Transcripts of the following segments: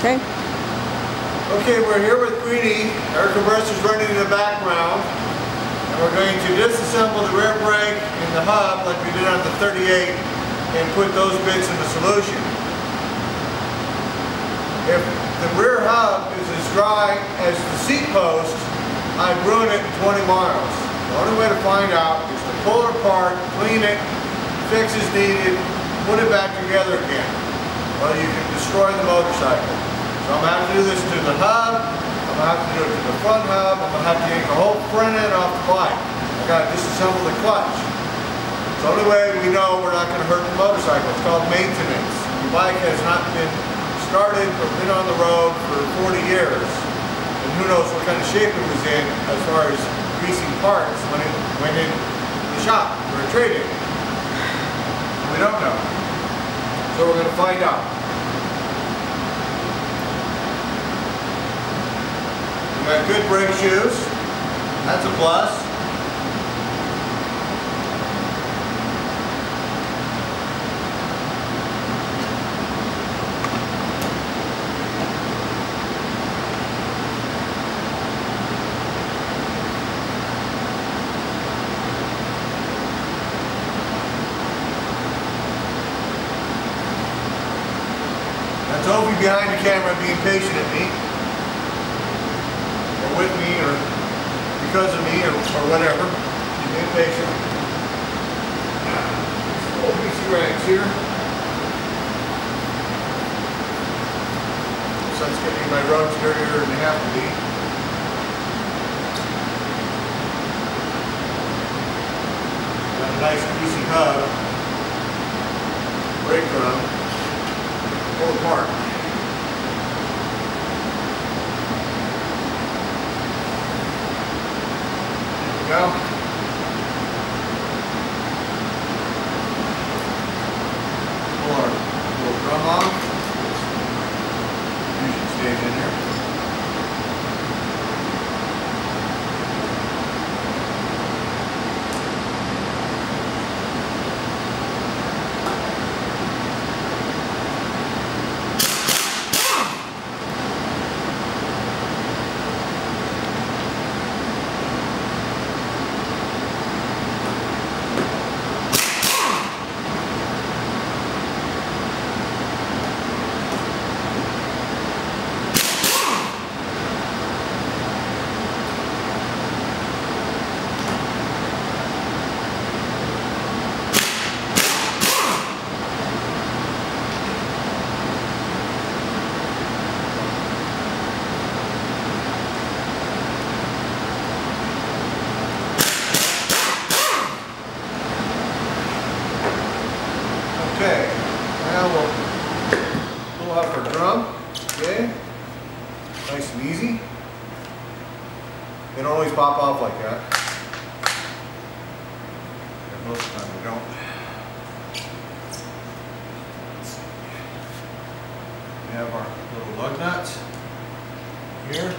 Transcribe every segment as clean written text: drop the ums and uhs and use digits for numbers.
Okay. Okay, we're here with Greenie. Air compressor's running in the background. And we're going to disassemble the rear brake and the hub like we did on the 38 and put those bits in the solution. If the rear hub is as dry as the seat post, I'd ruin it in 20 miles. The only way to find out is to pull it apart, clean it, fix as needed, put it back together again. Well, you can destroy the motorcycle. So I'm going to have to do this to the hub, I'm going to have to do it to the front hub, I'm going to have to yank the whole front end off the bike. I've got to disassemble the clutch. It's the only way we know we're not going to hurt the motorcycle. It's called maintenance. The bike has not been started or been on the road for 40 years. And who knows what kind of shape it was in as far as greasing parts when it went in the shop for a trade-in. We don't know. So we're going to find out. We got good brake shoes. That's a plus. That's Opie behind the camera being patient at me. With me or because of me or whatever. Be patient. Little greasy rags here. Sun's getting my rugs dirtier than they have to be. Got a nice greasy hub. Brake drum. Pull apart. Go. Pull our little drum off. Fusion stage in here. Okay, now we'll pull off our drum, okay, nice and easy. They don't always pop off like that. And most of the time they don't. We have our little lug nuts here.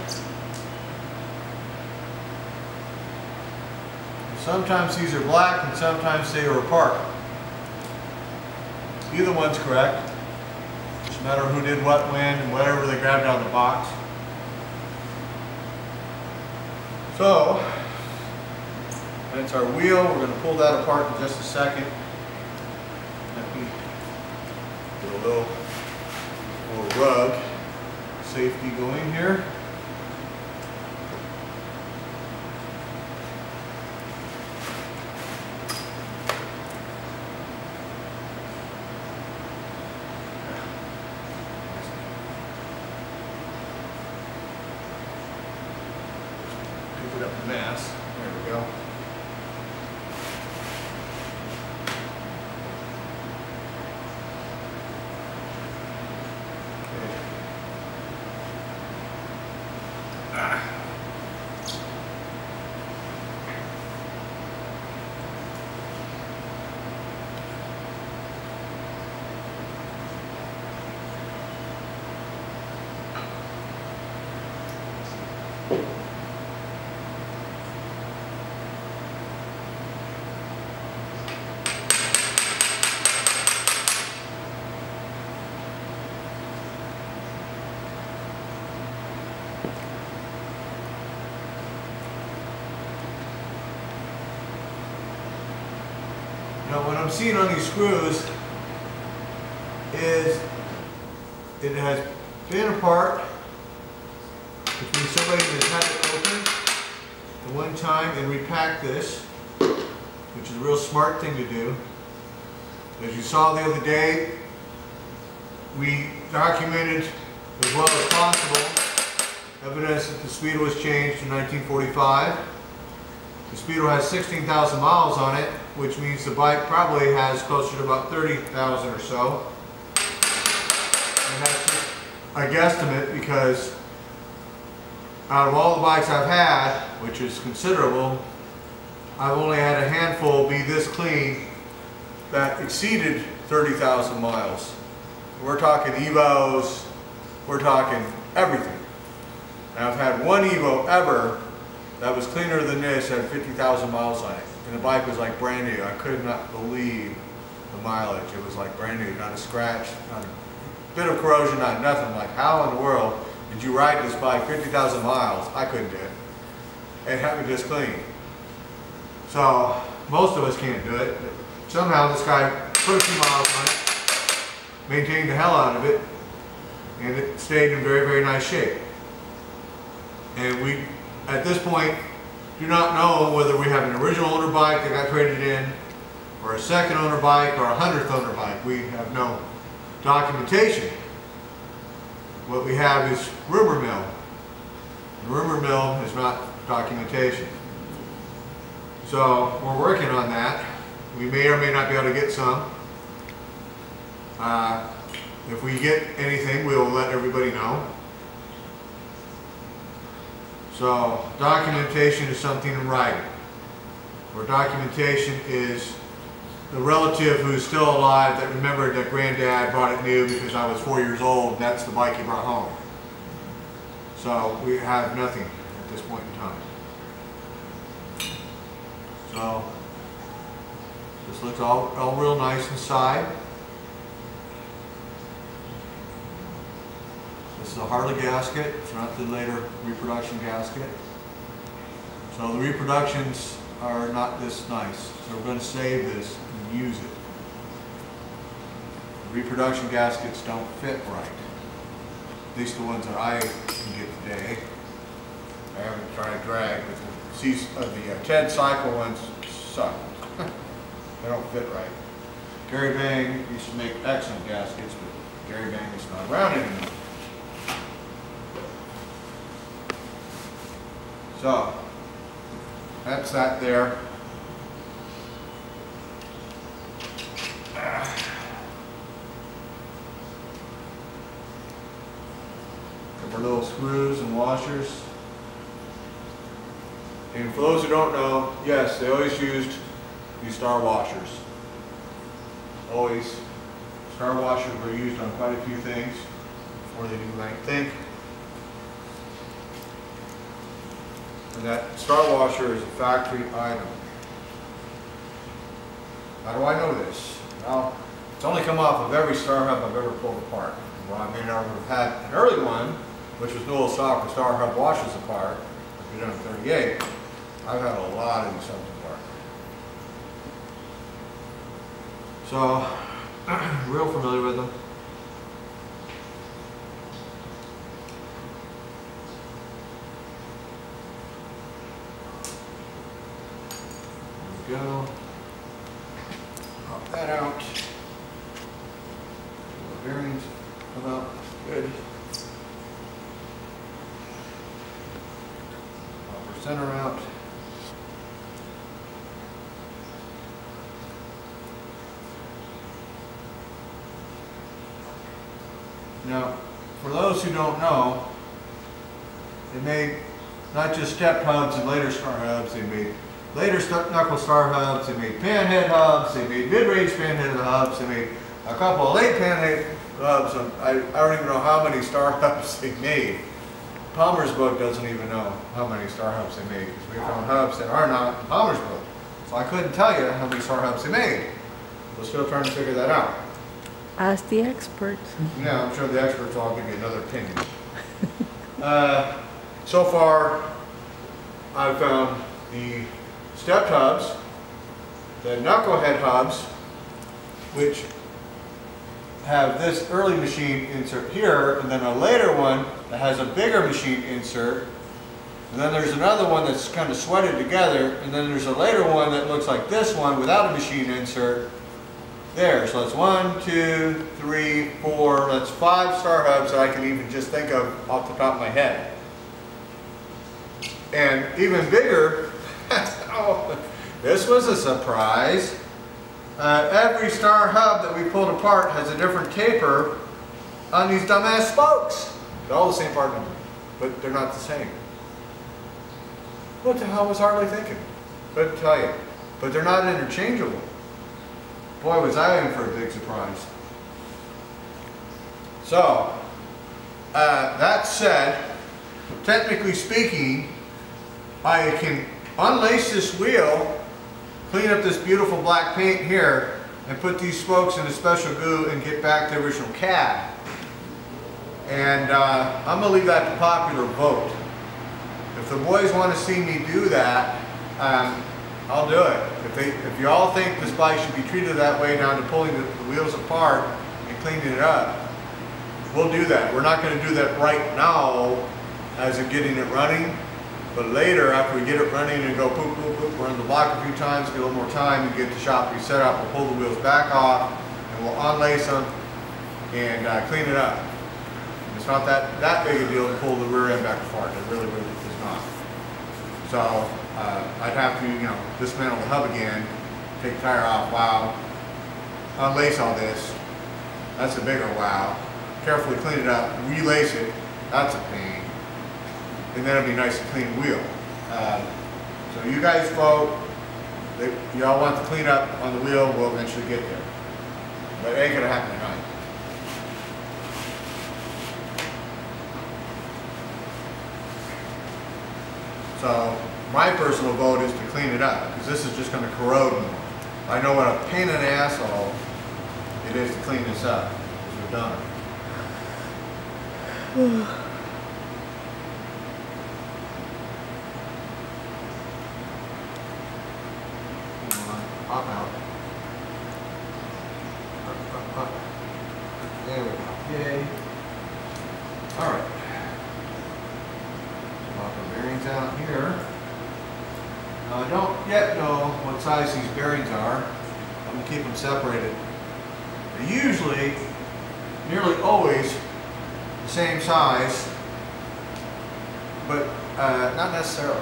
Sometimes these are black and sometimes they are apart. Either one's correct. Just a matter of who did what, when, and whatever they grabbed out of the box. So, that's our wheel. We're going to pull that apart in just a second. Let me get a little rug safety going here. Pick it up the mass. There we go. I'm seeing on these screws is it has been apart, which means somebody has had it open at one time and repacked this, which is a real smart thing to do. As you saw the other day, we documented as well as possible evidence that the speedo was changed in 1945. The speedo has 16,000 miles on it, which means the bike probably has closer to about 30,000 or so. And that's just a guesstimate because out of all the bikes I've had, which is considerable, I've only had a handful be this clean that exceeded 30,000 miles. We're talking Evos, we're talking everything. And I've had one Evo ever that was cleaner than this, had 50,000 miles on it. And the bike was like brand new. I could not believe the mileage. It was like brand new, not a scratch, not a bit of corrosion, not nothing. Like, how in the world did you ride this bike 50,000 miles? I couldn't do it. And have it this clean. So, most of us can't do it. But somehow this guy put a few miles on it, maintained the hell out of it, and it stayed in very, very nice shape. And we, at this point, do not know whether we have an original owner bike that got traded in, or a second owner bike, or a 100th owner bike. We have no documentation. What we have is rumor mill. The rumor mill is not documentation. So we're working on that. We may or may not be able to get some. If we get anything, we'll let everybody know. So documentation is something in writing. Where documentation is the relative who's still alive that remembered that granddad brought it new because I was 4 years old. That's the bike he brought home. So we have nothing at this point in time. So this looks all real nice inside. This is a Harley gasket. It's not the later reproduction gasket. So the reproductions are not this nice. So we're going to save this and use it. The reproduction gaskets don't fit right. At least the ones that I can get today. I haven't tried to drag, but the Ted Cycle ones suck. They don't fit right. Gary Bang used to make excellent gaskets, but Gary Bang is not around anymore. So, that's that there. Couple little screws and washers. And for those who don't know, yes, they always used these star washers. Always. Star washers were used on quite a few things before they do anything. And that star washer is a factory item. How do I know this? Well, it's only come off of every star hub I've ever pulled apart. Well, I may not have had an early one, which was dual stock with star hub washers apart, like we done in 38. I've had a lot of these hubs apart. So, real familiar with them. There we go. Pop that out. The bearings come out good. Pop our center out. Now, for those who don't know, they made not just step hubs and later star hubs, they made later knuckle star hubs, they made panhead hubs, they made mid-range panhead hubs, they made a couple of late panhead hubs. I don't even know how many star hubs they made. Palmer's book doesn't even know how many star hubs they made, because we found hubs that are not in Palmer's book. So I couldn't tell you how many star hubs they made. We're still trying to figure that out. Ask the experts. Yeah, I'm sure the experts will all give you another opinion. So far, I've found the stepped hubs, the knucklehead hubs, which have this early machine insert here, and then a later one that has a bigger machine insert, and then there's another one that's kind of sweated together, and then there's a later one that looks like this one without a machine insert there. So that's 1, 2, 3, 4, that's 5 star hubs that I can even just think of off the top of my head. And even bigger, oh, this was a surprise. Every star hub that we pulled apart has a different taper on these dumbass spokes. They're all the same part number, but they're not the same. What the hell was Harley thinking? Couldn't tell you. But they're not interchangeable. Boy, was I in for a big surprise. So, that said, technically speaking, I can unlace this wheel, clean up this beautiful black paint here, and put these spokes in a special glue and get back the original cab. And I'm going to leave that to popular vote. If the boys want to see me do that, I'll do it. If you all think this bike should be treated that way down to pulling the wheels apart and cleaning it up, we'll do that. We're not going to do that right now as in getting it running, but later after we get it running and go poop, poop, poop, run the block a few times, get a little more time and get the shop reset up, we'll pull the wheels back off and we'll unlace them and clean it up. It's not that big a deal to pull the rear end back apart. It really, really is not. So I'd have to, dismantle the hub again, take the tire off, wow, unlace all this. That's a bigger wow. Carefully clean it up, relace it. That's a pain. And then it'll be nice and clean wheel. So you guys vote. Y'all want the cleanup on the wheel, we'll eventually get there. But it ain't gonna happen tonight. So my personal vote is to clean it up, because this is just going to corrode more. I know what a pain in the asshole it is to clean this up, because we're done. Pop out. Up. There we go. Yay. All right. Bearings out here. Now I don't yet know what size these bearings are. I'm going to keep them separated. They're usually, nearly always, the same size, but not necessarily.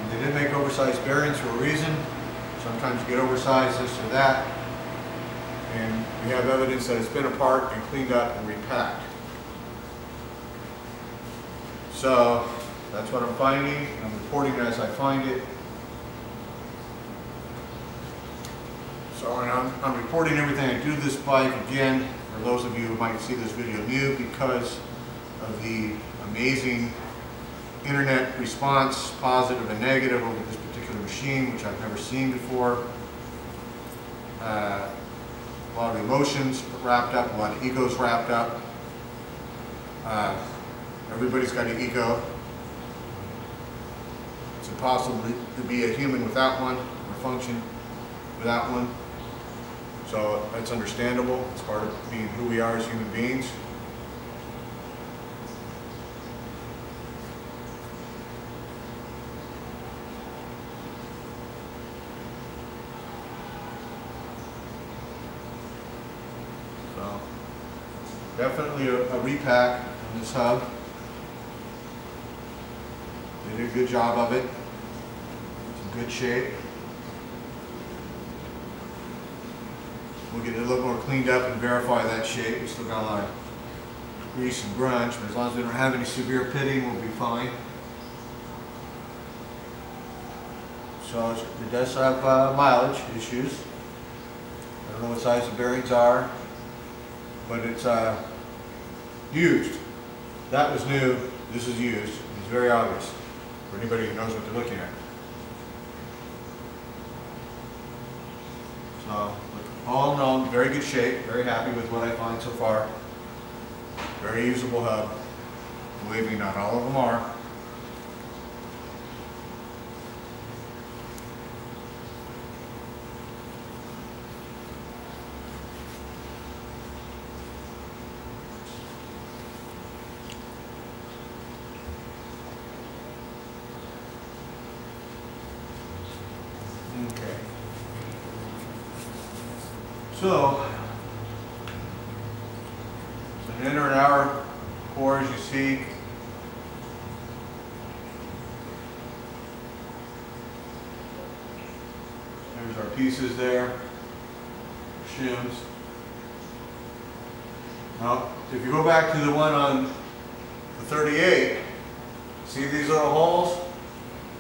They did make oversized bearings for a reason. Sometimes you get oversized this or that, and we have evidence that it's been apart and cleaned up and repacked. So that's what I'm finding. I'm reporting as I find it. So I'm reporting everything I do to this bike. Again, for those of you who might see this video new, because of the amazing internet response, positive and negative, over this particular machine, which I've never seen before. A lot of emotions wrapped up, a lot of egos wrapped up. Everybody's got an ego. It's impossible to be a human without one, or function without one. So that's understandable. It's part of being who we are as human beings. So definitely a repack on this hub. They did a good job of it. It's in good shape. We'll get it a little more cleaned up and verify that shape. We still got a lot of grease and grunge, but as long as we don't have any severe pitting, we'll be fine. So it does have mileage issues. I don't know what size the bearings are, but it's used. That was new. This is used. It's very obvious for anybody who knows what they're looking at. So, all in all, very good shape. Very happy with what I find so far. Very usable hub. Believe me, not all of them are. So, it's an inner and outer core, as you see. There's our pieces there, shims. Now, if you go back to the one on the 38, see these little holes?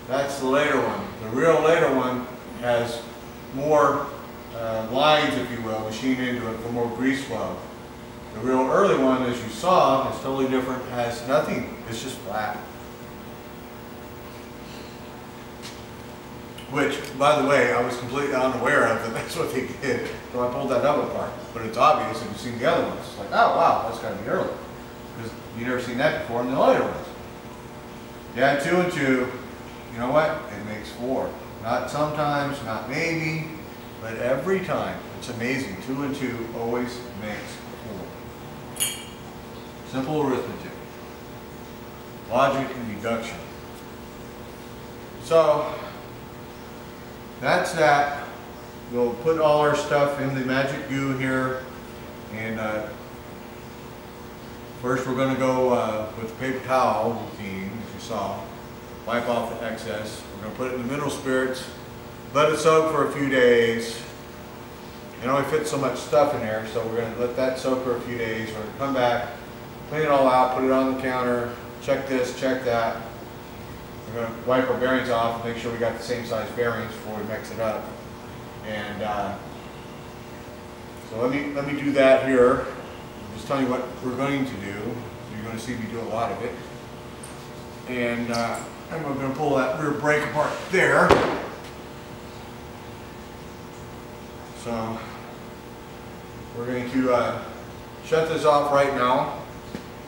That's the later one. The real later one has more lines, if you will, machined into it for more grease flow. The real early one, as you saw, is totally different, has nothing, it's just flat. Which, by the way, I was completely unaware of that that's what they did. So I pulled that up apart. But it's obvious if you've seen the other ones. It's like, oh wow, that's gotta be early. Because you've never seen that before in the later ones. You add 2 and 2, you know what? It makes 4. Not sometimes, not maybe, but every time. It's amazing. 2 and 2 always makes 4. Simple arithmetic. Logic and deduction. So, that's that. We'll put all our stuff in the magic goo here. And first we're going to go with the paper towel routine, as you saw. Wipe off the excess. We're going to put it in the mineral spirits. Let it soak for a few days. It only fits so much stuff in there, so we're going to let that soak for a few days. We're going to come back, clean it all out, put it on the counter, check this, check that. We're going to wipe our bearings off and make sure we got the same size bearings before we mix it up. And so let me do that here. I'll just tell you what we're going to do. You're going to see me do a lot of it. And we're going to pull that rear brake apart there. So we're going to shut this off right now.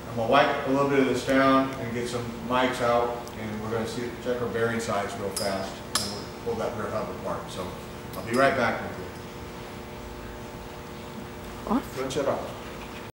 I'm going to wipe a little bit of this down and get some mics out, and we're going to check our bearing size real fast, and we'll pull that rear hub apart. So I'll be right back with you. Off? Go and shut off.